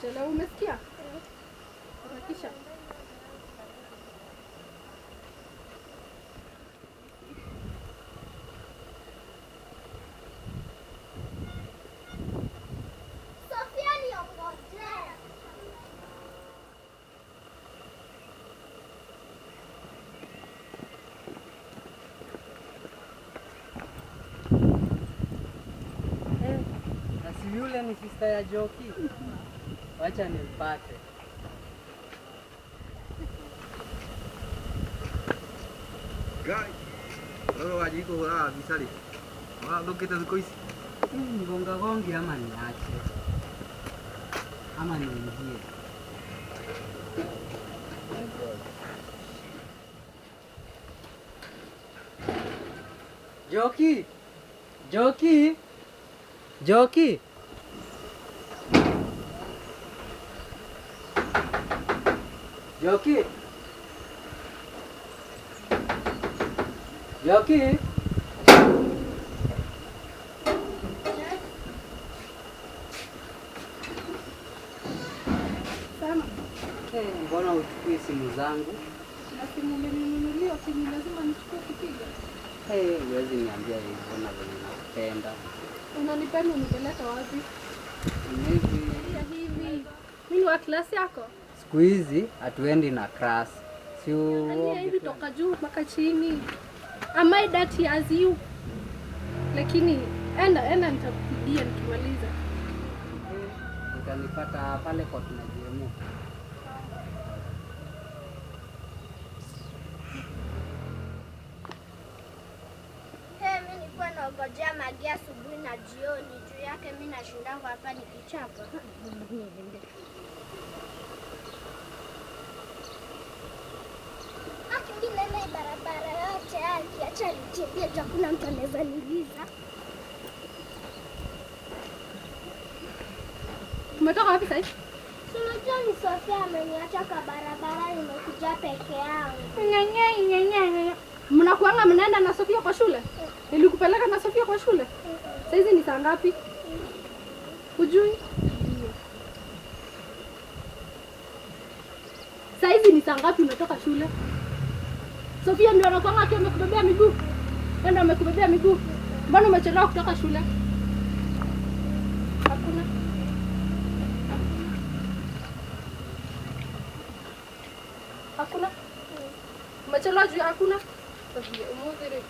Umechelewa, umesikia? Harakisha. Sofia niongoje. Na si yule ni sister ya Joki. Wacha nimpate. Gai. Wewe wajiko hura bisali. Ndo kita ziko hizi. Ngonga gongi ama niache. Ama niingie. Joki. Joki. Joki. Joki. Joki. Sema. Mbona uchukui simu zangu? Na simu umeninunulia, simu lazima nichukue kupiga. Huwezi niambia hivyo na venye nakupenda. Unanipenda unipeleka wapi? Maybe Hivi. Mimi wa klasi yako? siku hizi hatuendi na class. Si Angalia hivi toka juu mpaka chini. Am I dirty as you? Lakini enda nitakupigia nikimaliza. utanipata pale kwa tunajiemu. Mimi nilikuwa naongojea Magi asubuhi na jioni. Juu yake mimi nashindanga hapa nikichapa. Akingine ile barabara yote acha nikimbie, hakuna mtu anaweza niliza. Umetoka wapi sasa? Unajua ni Sofia ameniacha kwa barabara, nimekuja peke yangu. Nyanya. Mnakuanga mnaenda na Sofia kwa shule? Nilikupeleka na Sofia kwa shule? Saizi ni saa ngapi? Hujui? Saizi ni saa ngapi umetoka shule? Sofia ndio anakuanga akiwa amekubebea miguu. Ndio amekubebea miguu. Mbona umechelewa kutoka shule? Hakuna. Hakuna. Umechelewa juu ya hakuna? Sofia, umudhiri.